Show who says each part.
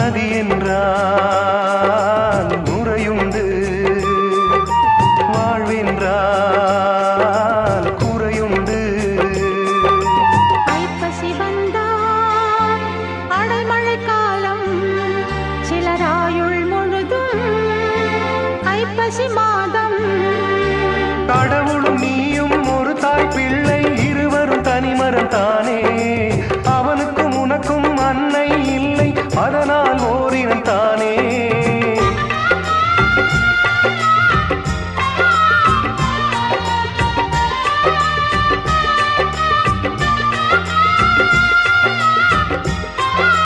Speaker 1: நதி என்றால் முறையுண்டு, வாழ்வென்றால் குறையுண்டு.
Speaker 2: ஐப்பசி வந்தால் அடைமழை காலம், சிலராயுள் முழுதும் ஐப்பசி மாதம்.
Speaker 1: கடவுளும் நீயும் ஒரு தாய் பிள்ளை, இருவரும் தனிமரம் தானே.